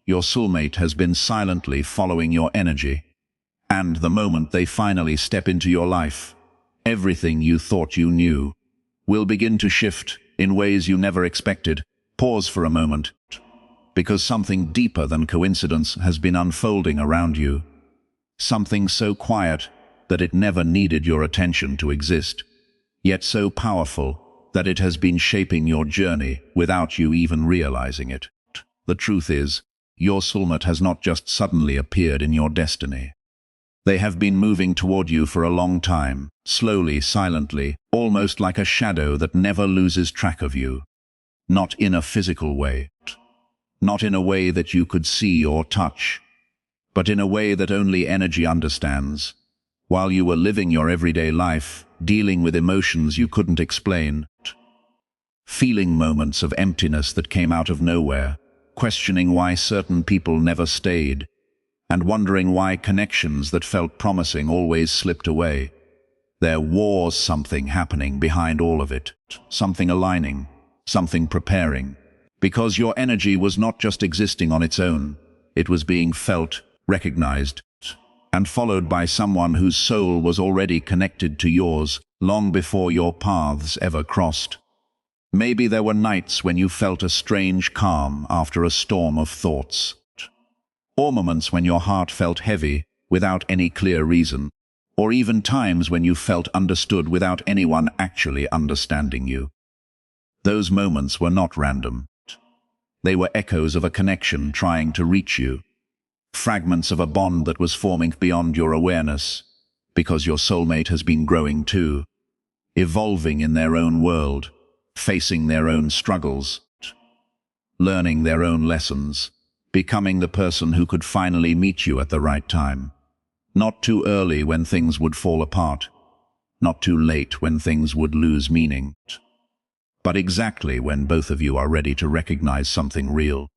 Your soulmate has been silently following your energy. And the moment they finally step into your life, everything you thought you knew will begin to shift in ways you never expected. Pause for a moment, because something deeper than coincidence has been unfolding around you. Something so quiet that it never needed your attention to exist, yet so powerful that it has been shaping your journey without you even realizing it. The truth is, your soulmate has not just suddenly appeared in your destiny. They have been moving toward you for a long time, slowly, silently, almost like a shadow that never loses track of you. Not in a physical way, not in a way that you could see or touch, but in a way that only energy understands. While you were living your everyday life, dealing with emotions you couldn't explain, feeling moments of emptiness that came out of nowhere, questioning why certain people never stayed, and wondering why connections that felt promising always slipped away. There was something happening behind all of it, something aligning, something preparing, because your energy was not just existing on its own, it was being felt, recognized, and followed by someone whose soul was already connected to yours long before your paths ever crossed. Maybe there were nights when you felt a strange calm after a storm of thoughts, or moments when your heart felt heavy without any clear reason, or even times when you felt understood without anyone actually understanding you. Those moments were not random. They were echoes of a connection trying to reach you, fragments of a bond that was forming beyond your awareness, because your soulmate has been growing too, evolving in their own world, facing their own struggles, learning their own lessons, becoming the person who could finally meet you at the right time. Not too early when things would fall apart, not too late when things would lose meaning, but exactly when both of you are ready to recognize something real.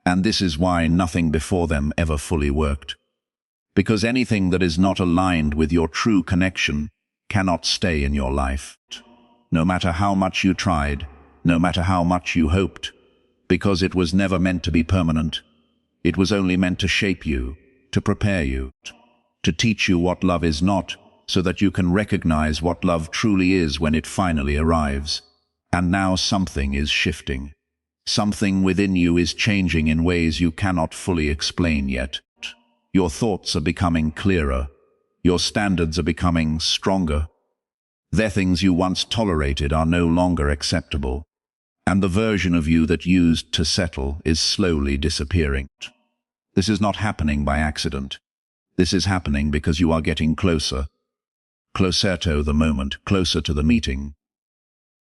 And this is why nothing before them ever fully worked. Because anything that is not aligned with your true connection cannot stay in your life. No matter how much you tried, no matter how much you hoped, because it was never meant to be permanent. It was only meant to shape you, to prepare you, to teach you what love is not, so that you can recognize what love truly is when it finally arrives. And now something is shifting. Something within you is changing in ways you cannot fully explain yet. Your thoughts are becoming clearer. Your standards are becoming stronger. The things you once tolerated are no longer acceptable. And the version of you that used to settle is slowly disappearing. This is not happening by accident. This is happening because you are getting closer. Closer to the moment, closer to the meeting.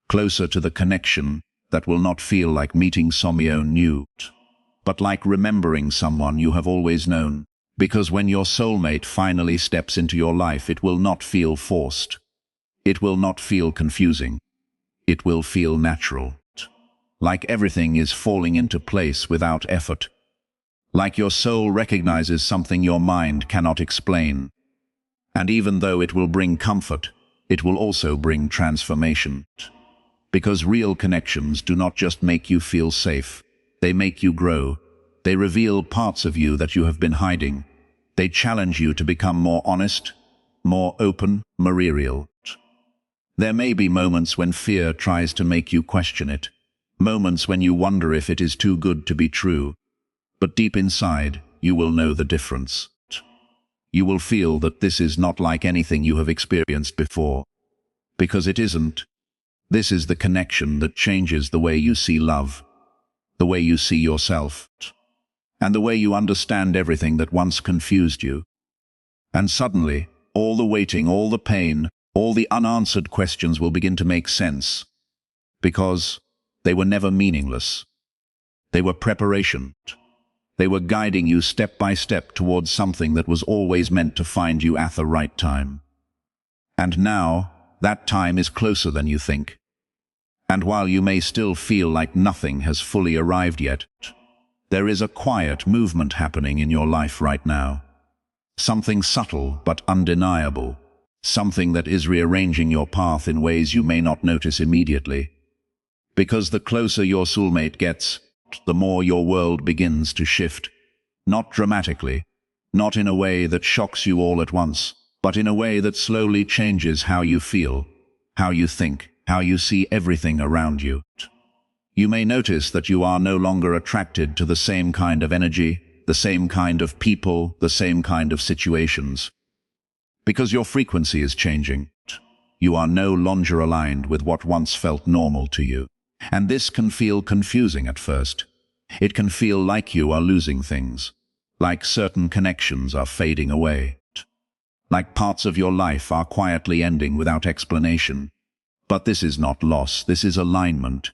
Closer to the connection that will not feel like meeting someone new, but like remembering someone you have always known. Because when your soulmate finally steps into your life, it will not feel forced. It will not feel confusing. It will feel natural. Like everything is falling into place without effort. Like your soul recognizes something your mind cannot explain. And even though it will bring comfort, it will also bring transformation. Because real connections do not just make you feel safe, they make you grow. They reveal parts of you that you have been hiding. They challenge you to become more honest, more open, more real. There may be moments when fear tries to make you question it. Moments when you wonder if it is too good to be true. But deep inside, you will know the difference. You will feel that this is not like anything you have experienced before. Because it isn't. This is the connection that changes the way you see love, the way you see yourself, and the way you understand everything that once confused you. And suddenly, all the waiting, all the pain, all the unanswered questions will begin to make sense. Because they were never meaningless. They were preparation. They were guiding you step by step towards something that was always meant to find you at the right time. And now, that time is closer than you think. And while you may still feel like nothing has fully arrived yet, there is a quiet movement happening in your life right now. Something subtle but undeniable. Something that is rearranging your path in ways you may not notice immediately. Because the closer your soulmate gets, the more your world begins to shift. Not dramatically, not in a way that shocks you all at once, but in a way that slowly changes how you feel, how you think, how you see everything around you. You may notice that you are no longer attracted to the same kind of energy, the same kind of people, the same kind of situations. Because your frequency is changing. You are no longer aligned with what once felt normal to you. And this can feel confusing at first. It can feel like you are losing things, like certain connections are fading away, like parts of your life are quietly ending without explanation. But this is not loss, this is alignment.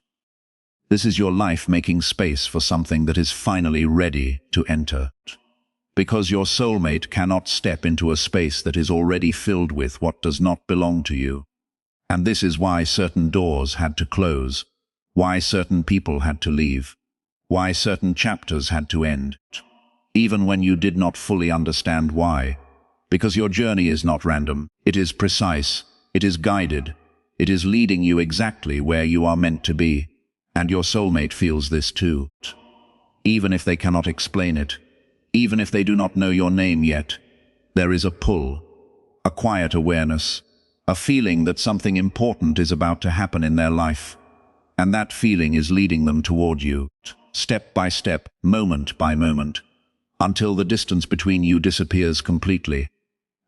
This is your life making space for something that is finally ready to enter. Because your soulmate cannot step into a space that is already filled with what does not belong to you. And this is why certain doors had to close, why certain people had to leave, why certain chapters had to end, even when you did not fully understand why. Because your journey is not random, it is precise, it is guided, it is leading you exactly where you are meant to be. And your soulmate feels this too. Even if they cannot explain it, even if they do not know your name yet, there is a pull, a quiet awareness, a feeling that something important is about to happen in their life. And that feeling is leading them toward you, step by step, moment by moment, until the distance between you disappears completely.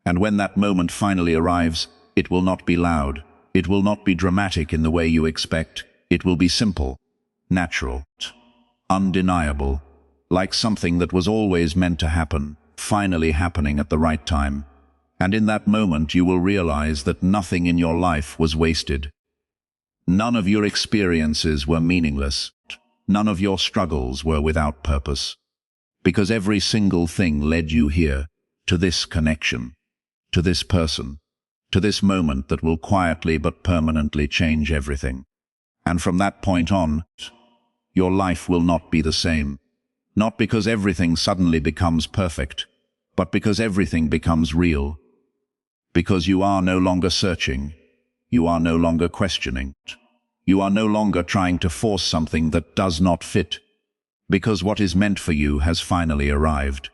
And when that moment finally arrives, it will not be loud, it will not be dramatic in the way you expect. It will be simple, natural, undeniable, like something that was always meant to happen, finally happening at the right time. And in that moment you will realize that nothing in your life was wasted. None of your experiences were meaningless. None of your struggles were without purpose. Because every single thing led you here, to this connection, to this person, to this moment that will quietly but permanently change everything. And from that point on, your life will not be the same. Not because everything suddenly becomes perfect, but because everything becomes real. Because you are no longer searching, you are no longer questioning, you are no longer trying to force something that does not fit. Because what is meant for you has finally arrived.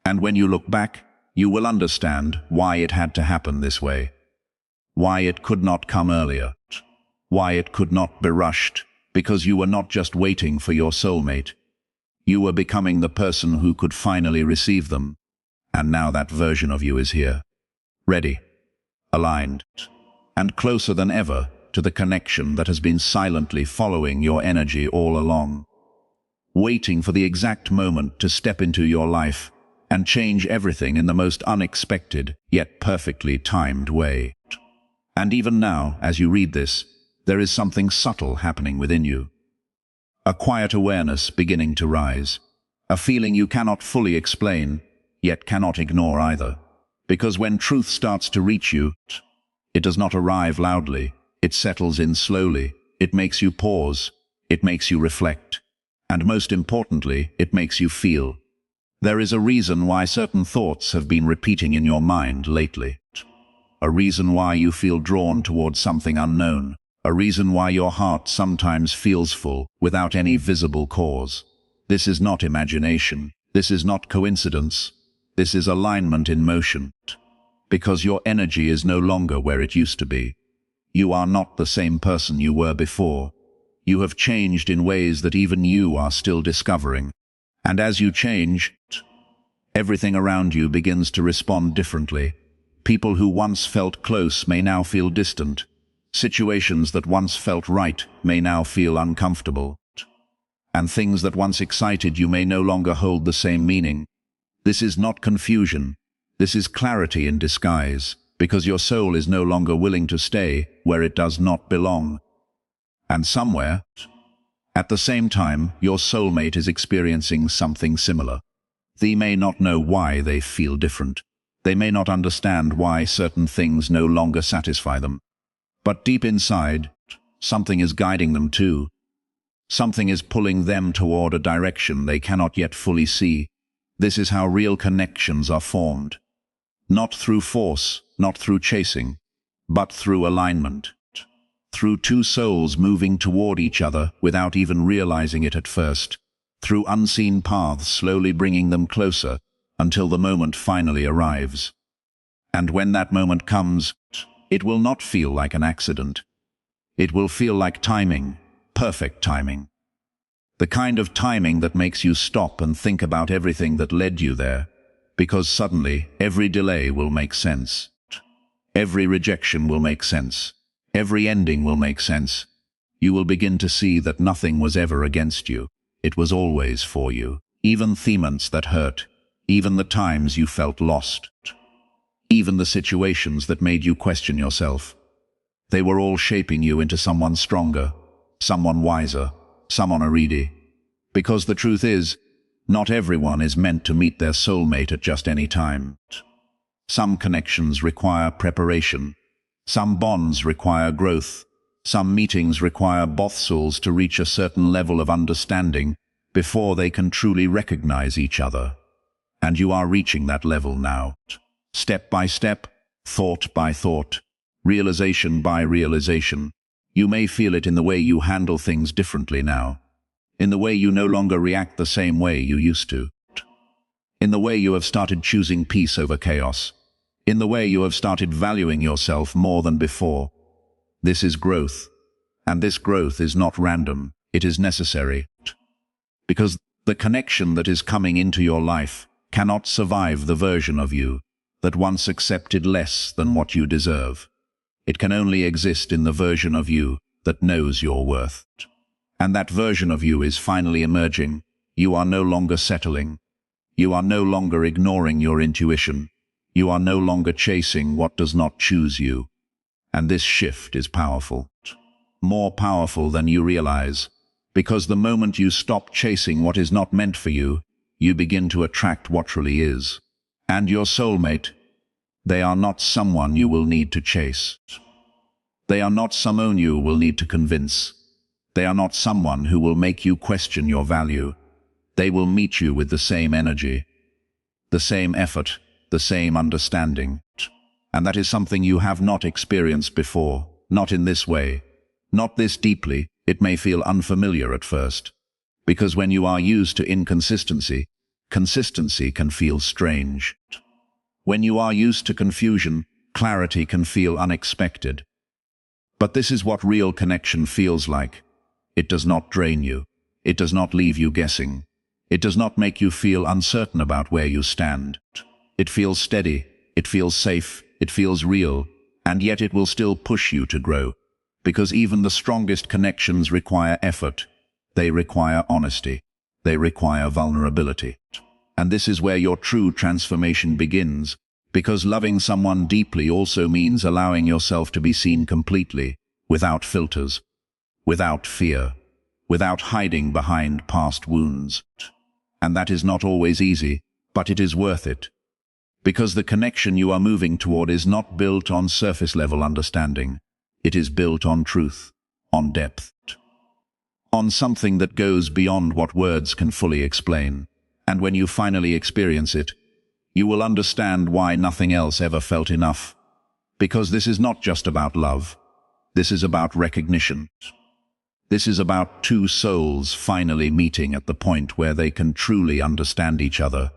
And when you look back, you will understand why it had to happen this way. Why it could not come earlier. Why it could not be rushed, because you were not just waiting for your soulmate. You were becoming the person who could finally receive them. And now that version of you is here. Ready, aligned, and closer than ever to the connection that has been silently following your energy all along. Waiting for the exact moment to step into your life and change everything in the most unexpected, yet perfectly timed way. And even now, as you read this, there is something subtle happening within you. A quiet awareness beginning to rise. A feeling you cannot fully explain, yet cannot ignore either. Because when truth starts to reach you, it does not arrive loudly. It settles in slowly. It makes you pause. It makes you reflect. And most importantly, it makes you feel. There is a reason why certain thoughts have been repeating in your mind lately. A reason why you feel drawn towards something unknown. A reason why your heart sometimes feels full without any visible cause. This is not imagination. This is not coincidence. This is alignment in motion. Because your energy is no longer where it used to be. You are not the same person you were before. You have changed in ways that even you are still discovering. And as you change, everything around you begins to respond differently. People who once felt close may now feel distant. Situations that once felt right may now feel uncomfortable. And things that once excited you may no longer hold the same meaning. This is not confusion. This is clarity in disguise, because your soul is no longer willing to stay where it does not belong. And somewhere, at the same time, your soulmate is experiencing something similar. They may not know why they feel different. They may not understand why certain things no longer satisfy them. But deep inside, something is guiding them too. Something is pulling them toward a direction they cannot yet fully see. This is how real connections are formed. Not through force, not through chasing, but through alignment. through two souls moving toward each other without even realizing it at first, through unseen paths slowly bringing them closer until the moment finally arrives. And when that moment comes, it will not feel like an accident. It will feel like timing, perfect timing. The kind of timing that makes you stop and think about everything that led you there, because suddenly every delay will make sense. Every rejection will make sense. Every ending will make sense. You will begin to see that nothing was ever against you. It was always for you. Even the moments that hurt, even the times you felt lost, even the situations that made you question yourself. They were all shaping you into someone stronger, someone wiser, someone ready. Because the truth is, not everyone is meant to meet their soulmate at just any time. Some connections require preparation. Some bonds require growth. Some meetings require both souls to reach a certain level of understanding before they can truly recognize each other. And you are reaching that level now. Step by step, thought by thought, realization by realization. You may feel it in the way you handle things differently now, in the way you no longer react the same way you used to, in the way you have started choosing peace over chaos, in the way you have started valuing yourself more than before. This is growth, and this growth is not random, it is necessary. Because the connection that is coming into your life cannot survive the version of you that once accepted less than what you deserve. It can only exist in the version of you that knows your worth. And that version of you is finally emerging. You are no longer settling. You are no longer ignoring your intuition. You are no longer chasing what does not choose you. And this shift is powerful. More powerful than you realize. Because the moment you stop chasing what is not meant for you, you begin to attract what truly is. And your soulmate, they are not someone you will need to chase. They are not someone you will need to convince. They are not someone who will make you question your value. They will meet you with the same energy, the same effort, the same understanding. And that is something you have not experienced before, not in this way, not this deeply. It may feel unfamiliar at first, because when you are used to inconsistency, consistency can feel strange. When you are used to confusion, clarity can feel unexpected. But this is what real connection feels like. It does not drain you. It does not leave you guessing. It does not make you feel uncertain about where you stand. It feels steady. It feels safe. It feels real. And yet it will still push you to grow. Because even the strongest connections require effort. They require honesty. They require vulnerability. And this is where your true transformation begins, because loving someone deeply also means allowing yourself to be seen completely, without filters, without fear, without hiding behind past wounds. And that is not always easy, but it is worth it. Because the connection you are moving toward is not built on surface-level understanding. It is built on truth, on depth, on something that goes beyond what words can fully explain. And when you finally experience it, you will understand why nothing else ever felt enough. Because this is not just about love. This is about recognition. This is about two souls finally meeting at the point where they can truly understand each other.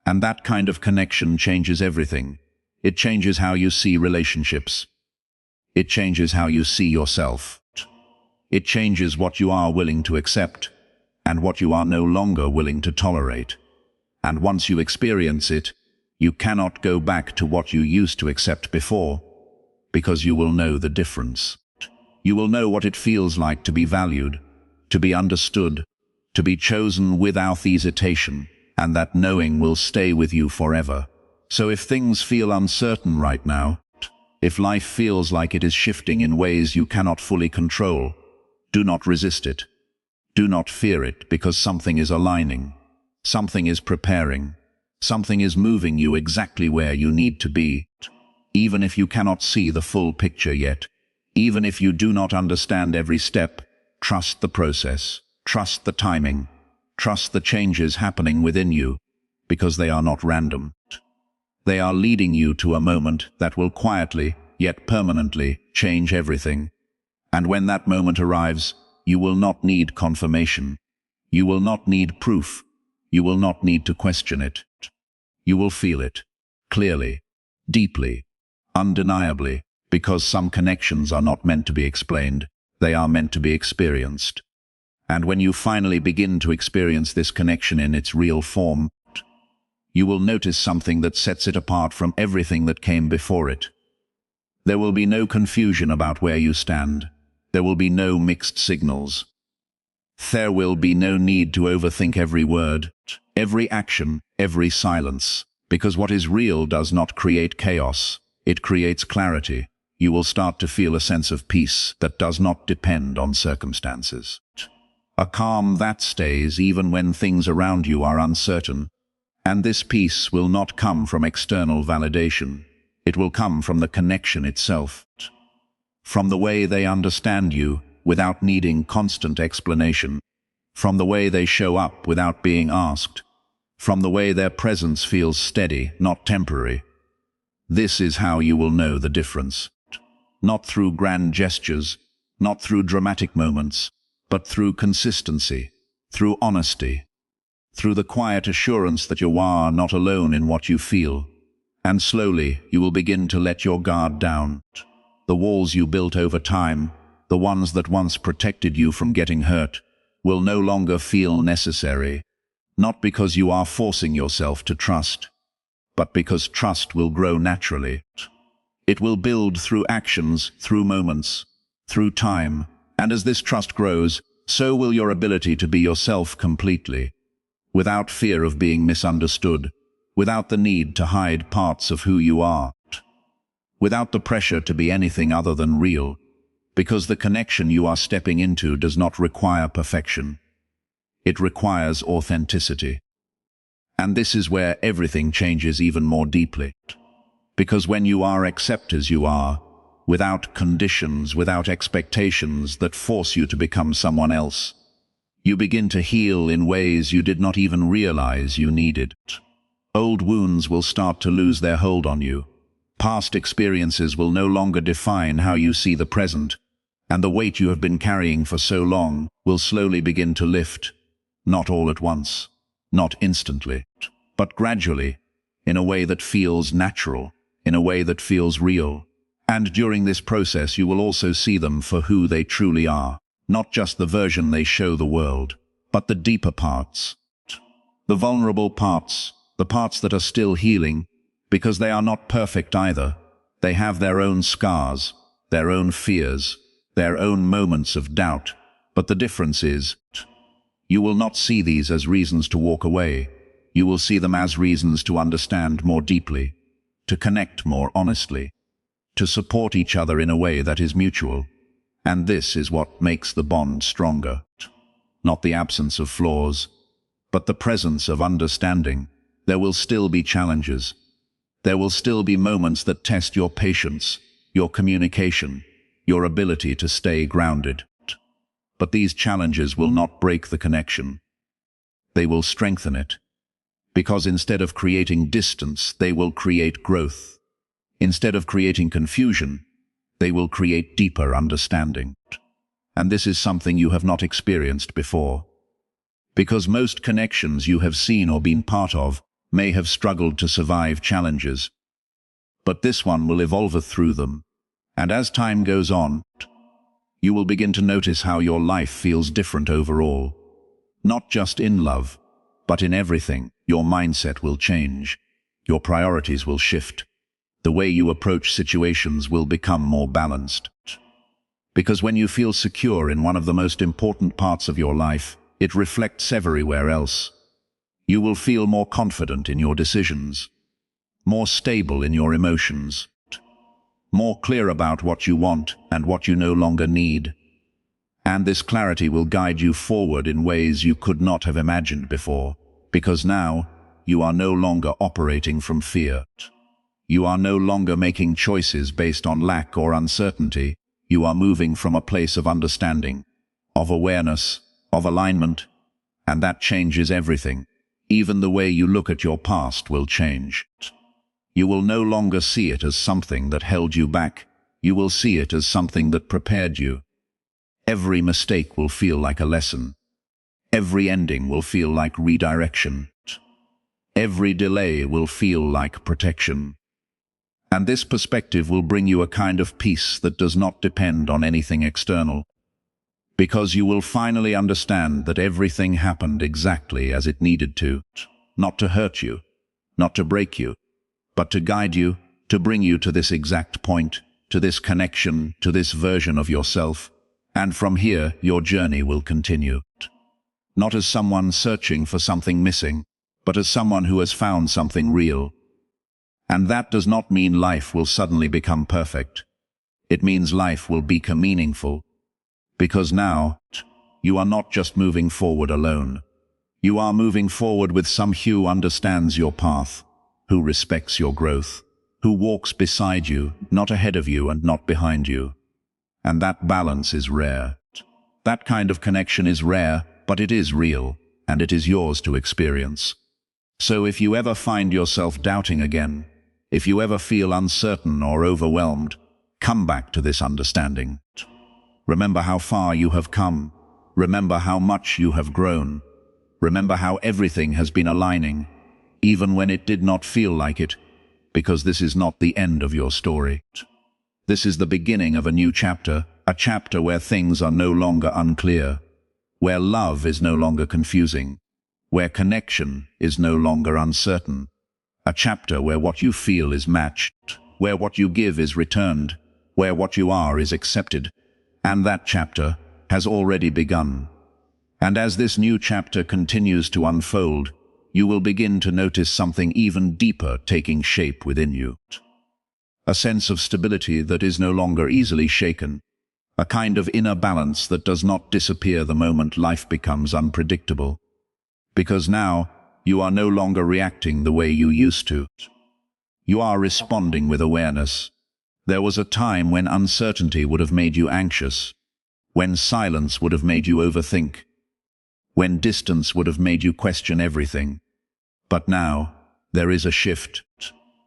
And that kind of connection changes everything. It changes how you see relationships. It changes how you see yourself. It changes what you are willing to accept and what you are no longer willing to tolerate. And once you experience it, you cannot go back to what you used to accept before, because you will know the difference. You will know what it feels like to be valued, to be understood, to be chosen without hesitation, and that knowing will stay with you forever. So if things feel uncertain right now, if life feels like it is shifting in ways you cannot fully control, do not resist it. Do not fear it, because something is aligning. Something is preparing. Something is moving you exactly where you need to be. Even if you cannot see the full picture yet, even if you do not understand every step, trust the process, trust the timing, trust the changes happening within you, because they are not random. They are leading you to a moment that will quietly, yet permanently, change everything. And when that moment arrives, you will not need confirmation. You will not need proof. You will not need to question it. You will feel it, clearly, deeply, undeniably, because some connections are not meant to be explained, they are meant to be experienced. And when you finally begin to experience this connection in its real form, you will notice something that sets it apart from everything that came before it. There will be no confusion about where you stand. There will be no mixed signals. There will be no need to overthink every word, every action, every silence, because what is real does not create chaos, it creates clarity. You will start to feel a sense of peace that does not depend on circumstances. A calm that stays even when things around you are uncertain. And this peace will not come from external validation. It will come from the connection itself. From the way they understand you without needing constant explanation. From the way they show up without being asked. From the way their presence feels steady, not temporary. This is how you will know the difference. Not through grand gestures, not through dramatic moments, but through consistency, through honesty, through the quiet assurance that you are not alone in what you feel. And slowly you will begin to let your guard down. The walls you built over time, the ones that once protected you from getting hurt, will no longer feel necessary, not because you are forcing yourself to trust, but because trust will grow naturally. It will build through actions, through moments, through time, and as this trust grows, so will your ability to be yourself completely, without fear of being misunderstood, without the need to hide parts of who you are, without the pressure to be anything other than real, because the connection you are stepping into does not require perfection. It requires authenticity. And this is where everything changes even more deeply. Because when you are accepted as you are, without conditions, without expectations that force you to become someone else, you begin to heal in ways you did not even realize you needed. Old wounds will start to lose their hold on you. Past experiences will no longer define how you see the present, and the weight you have been carrying for so long will slowly begin to lift, not all at once, not instantly, but gradually, in a way that feels natural, in a way that feels real. And during this process you will also see them for who they truly are, not just the version they show the world, but the deeper parts, the vulnerable parts, the parts that are still healing, because they are not perfect either. They have their own scars, their own fears, their own moments of doubt, but the difference is, you will not see these as reasons to walk away. You will see them as reasons to understand more deeply, to connect more honestly, to support each other in a way that is mutual. And this is what makes the bond stronger. Not the absence of flaws, but the presence of understanding. There will still be challenges. There will still be moments that test your patience, your communication, your ability to stay grounded. But these challenges will not break the connection. They will strengthen it. Because instead of creating distance, they will create growth. Instead of creating confusion, they will create deeper understanding. And this is something you have not experienced before. Because most connections you have seen or been part of may have struggled to survive challenges. But this one will evolve through them. And as time goes on, you will begin to notice how your life feels different overall. Not just in love, but in everything. Your mindset will change. Your priorities will shift. The way you approach situations will become more balanced. Because when you feel secure in one of the most important parts of your life, it reflects everywhere else. You will feel more confident in your decisions, more stable in your emotions, more clear about what you want and what you no longer need. And this clarity will guide you forward in ways you could not have imagined before, because now you are no longer operating from fear. You are no longer making choices based on lack or uncertainty. You are moving from a place of understanding, of awareness, of alignment, and that changes everything. Even the way you look at your past will change. You will no longer see it as something that held you back. You will see it as something that prepared you. Every mistake will feel like a lesson. Every ending will feel like redirection. Every delay will feel like protection. And this perspective will bring you a kind of peace that does not depend on anything external. Because you will finally understand that everything happened exactly as it needed to, not to hurt you, not to break you, but to guide you, to bring you to this exact point, to this connection, to this version of yourself. And from here, your journey will continue. Not as someone searching for something missing, but as someone who has found something real. And that does not mean life will suddenly become perfect. It means life will become meaningful. Because now, you are not just moving forward alone. You are moving forward with someone who understands your path, who respects your growth, who walks beside you, not ahead of you and not behind you. And that balance is rare. That kind of connection is rare, but it is real, and it is yours to experience. So if you ever find yourself doubting again, if you ever feel uncertain or overwhelmed, come back to this understanding. Remember how far you have come. Remember how much you have grown. Remember how everything has been aligning, even when it did not feel like it, because this is not the end of your story. This is the beginning of a new chapter, a chapter where things are no longer unclear, where love is no longer confusing, where connection is no longer uncertain, a chapter where what you feel is matched, where what you give is returned, where what you are is accepted. And that chapter has already begun. And as this new chapter continues to unfold, you will begin to notice something even deeper taking shape within you. A sense of stability that is no longer easily shaken, a kind of inner balance that does not disappear the moment life becomes unpredictable. Because now, you are no longer reacting the way you used to. You are responding with awareness. There was a time when uncertainty would have made you anxious, when silence would have made you overthink, when distance would have made you question everything. But now, there is a shift.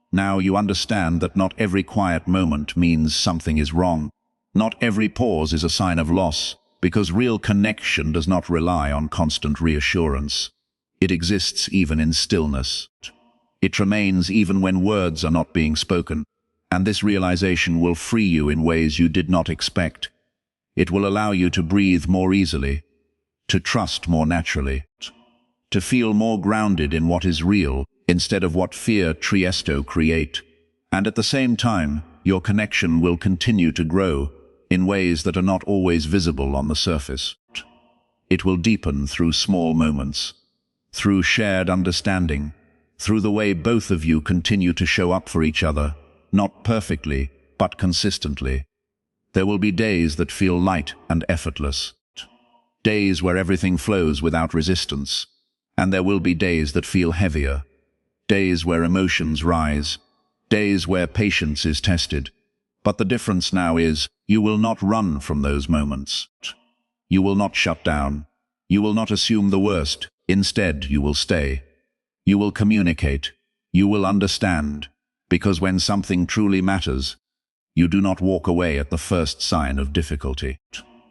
Now you understand that not every quiet moment means something is wrong. Not every pause is a sign of loss, because real connection does not rely on constant reassurance. It exists even in stillness. It remains even when words are not being spoken. And this realization will free you in ways you did not expect. It will allow you to breathe more easily, to trust more naturally, to feel more grounded in what is real instead of what fear Triesto create. And at the same time, your connection will continue to grow in ways that are not always visible on the surface. It will deepen through small moments, through shared understanding, through the way both of you continue to show up for each other. Not perfectly, but consistently. There will be days that feel light and effortless. Days where everything flows without resistance. And there will be days that feel heavier. Days where emotions rise. Days where patience is tested. But the difference now is, you will not run from those moments. You will not shut down. You will not assume the worst. Instead, you will stay. You will communicate. You will understand. Because when something truly matters, you do not walk away at the first sign of difficulty.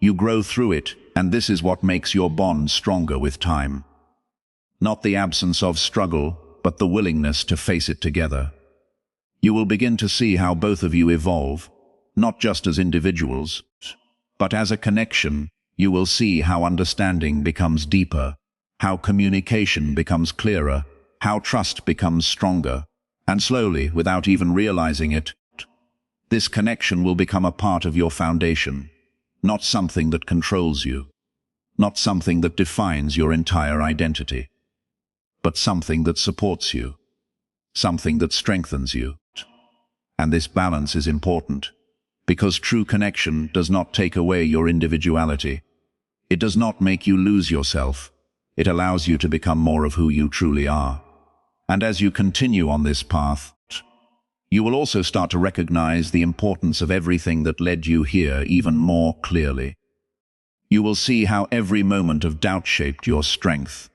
You grow through it, and this is what makes your bond stronger with time. Not the absence of struggle, but the willingness to face it together. You will begin to see how both of you evolve, not just as individuals, but as a connection. You will see how understanding becomes deeper, how communication becomes clearer, how trust becomes stronger. And slowly, without even realizing it, this connection will become a part of your foundation, not something that controls you, not something that defines your entire identity, but something that supports you, something that strengthens you. And this balance is important, because true connection does not take away your individuality. It does not make you lose yourself. It allows you to become more of who you truly are. And as you continue on this path, you will also start to recognize the importance of everything that led you here even more clearly. You will see how every moment of doubt shaped your strength,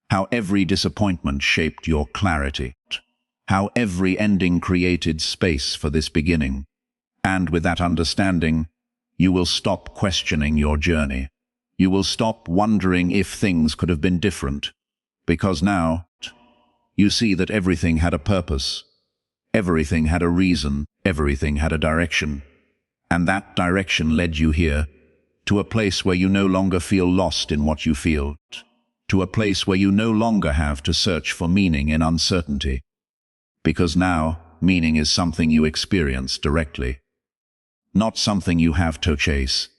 how every disappointment shaped your clarity, how every ending created space for this beginning. And with that understanding, You will stop questioning your journey. You will stop wondering if things could have been different, because now you see that everything had a purpose. Everything had a reason, everything had a direction. And that direction led you here, to a place where you no longer feel lost in what you feel, to a place where you no longer have to search for meaning in uncertainty. Because now, meaning is something you experience directly, not something you have to chase.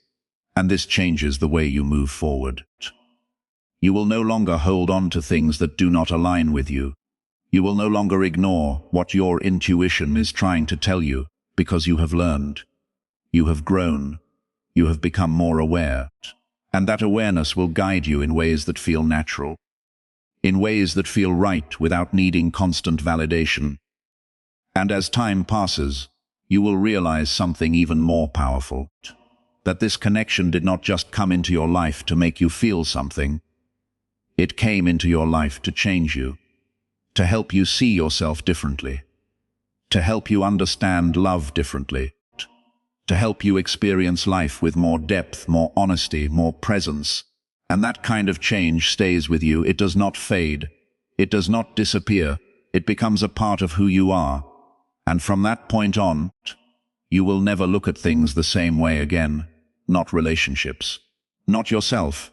And this changes the way you move forward. You will no longer hold on to things that do not align with you. You will no longer ignore what your intuition is trying to tell you, because you have learned. You have grown. You have become more aware. And that awareness will guide you in ways that feel natural, in ways that feel right without needing constant validation. And as time passes, you will realize something even more powerful. That this connection did not just come into your life to make you feel something. It came into your life to change you, to help you see yourself differently, to help you understand love differently, to help you experience life with more depth, more honesty, more presence. And that kind of change stays with you. It does not fade. It does not disappear. It becomes a part of who you are. And from that point on, you will never look at things the same way again. Not relationships, not yourself,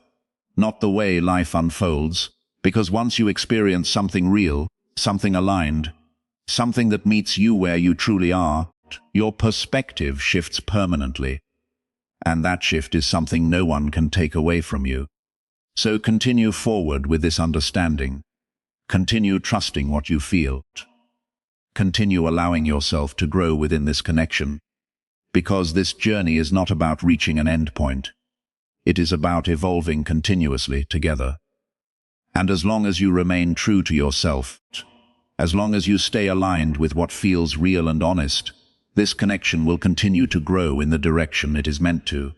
not the way life unfolds, because once you experience something real, something aligned, something that meets you where you truly are, your perspective shifts permanently. And that shift is something no one can take away from you. So continue forward with this understanding. Continue trusting what you feel. Continue allowing yourself to grow within this connection. Because this journey is not about reaching an end point. It is about evolving continuously together. And as long as you remain true to yourself, as long as you stay aligned with what feels real and honest, this connection will continue to grow in the direction it is meant to.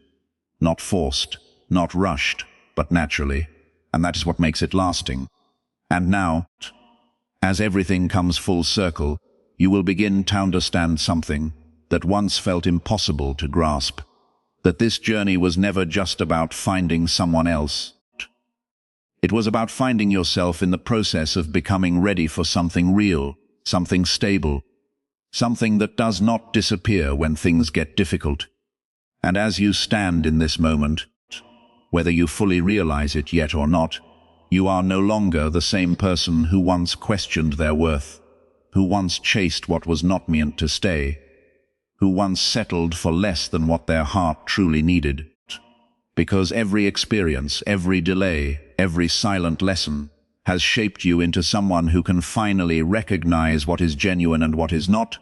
Not forced, not rushed, but naturally. And that is what makes it lasting. And now, as everything comes full circle, you will begin to understand something that once felt impossible to grasp, that this journey was never just about finding someone else. It was about finding yourself in the process of becoming ready for something real, something stable, something that does not disappear when things get difficult. And as you stand in this moment, whether you fully realize it yet or not, you are no longer the same person who once questioned their worth, who once chased what was not meant to stay, who once settled for less than what their heart truly needed. Because every experience, every delay, every silent lesson has shaped you into someone who can finally recognize what is genuine and what is not.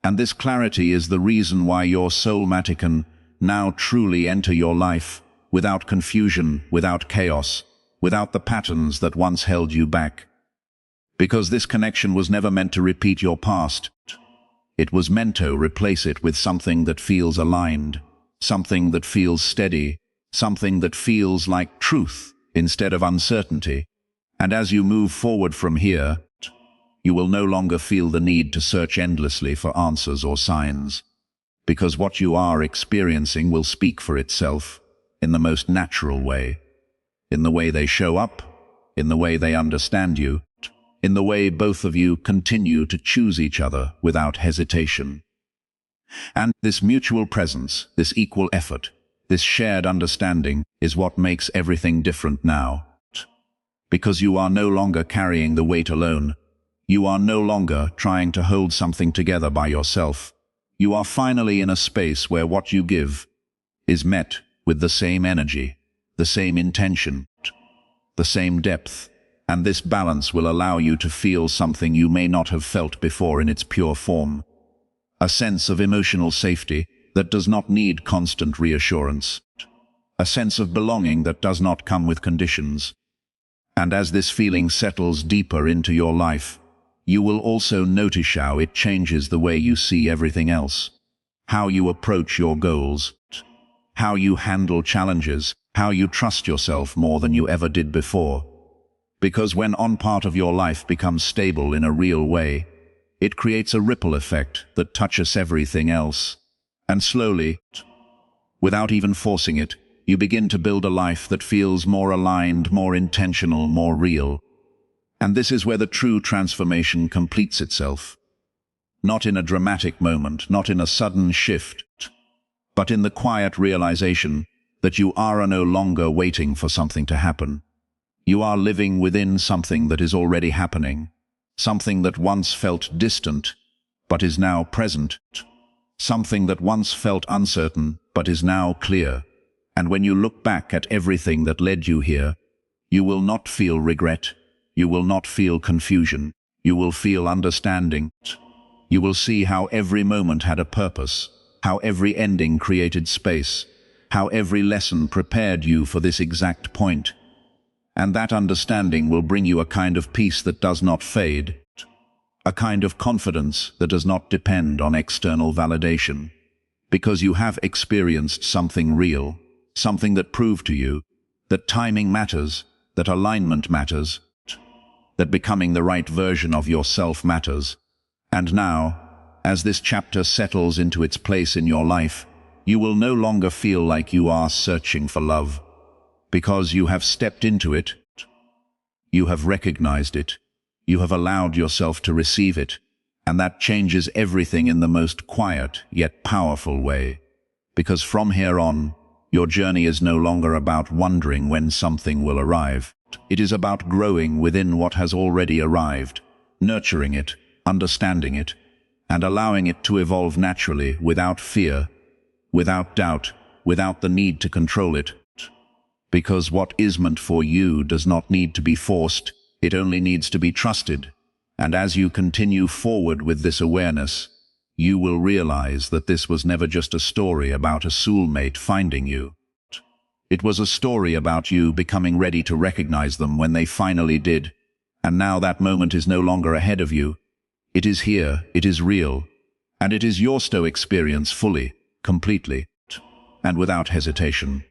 And this clarity is the reason why your soulmate can now truly enter your life, without confusion, without chaos, without the patterns that once held you back. Because this connection was never meant to repeat your past. It was meant to replace it with something that feels aligned, something that feels steady, something that feels like truth instead of uncertainty. And as you move forward from here, you will no longer feel the need to search endlessly for answers or signs, because what you are experiencing will speak for itself in the most natural way, in the way they show up, in the way they understand you, in the way both of you continue to choose each other without hesitation. And this mutual presence, this equal effort, this shared understanding is what makes everything different now. Because you are no longer carrying the weight alone. You are no longer trying to hold something together by yourself. You are finally in a space where what you give is met with the same energy, the same intention, the same depth. And this balance will allow you to feel something you may not have felt before in its pure form. A sense of emotional safety that does not need constant reassurance. A sense of belonging that does not come with conditions. And as this feeling settles deeper into your life, you will also notice how it changes the way you see everything else. How you approach your goals. How you handle challenges. How you trust yourself more than you ever did before. Because when one part of your life becomes stable in a real way, it creates a ripple effect that touches everything else. And slowly, Without even forcing it, you begin to build a life that feels more aligned, more intentional, more real. And this is where the true transformation completes itself. Not in a dramatic moment, not in a sudden shift, but in the quiet realization that you are no longer waiting for something to happen. You are living within something that is already happening, something that once felt distant, but is now present, something that once felt uncertain, but is now clear. And when you look back at everything that led you here, you will not feel regret, you will not feel confusion, you will feel understanding. You will see how every moment had a purpose, how every ending created space, how every lesson prepared you for this exact point. And that understanding will bring you a kind of peace that does not fade, a kind of confidence that does not depend on external validation, because you have experienced something real, something that proved to you that timing matters, that alignment matters, that becoming the right version of yourself matters. And now, as this chapter settles into its place in your life, you will no longer feel like you are searching for love, because you have stepped into it, you have recognized it, you have allowed yourself to receive it, and that changes everything in the most quiet yet powerful way. Because from here on, your journey is no longer about wondering when something will arrive. It is about growing within what has already arrived, nurturing it, understanding it, and allowing it to evolve naturally, without fear, without doubt, without the need to control it. Because what is meant for you does not need to be forced, it only needs to be trusted. And as you continue forward with this awareness, you will realize that this was never just a story about a soulmate finding you. It was a story about you becoming ready to recognize them when they finally did. And now that moment is no longer ahead of you. It is here, it is real, and it is yours to experience fully, completely, and without hesitation.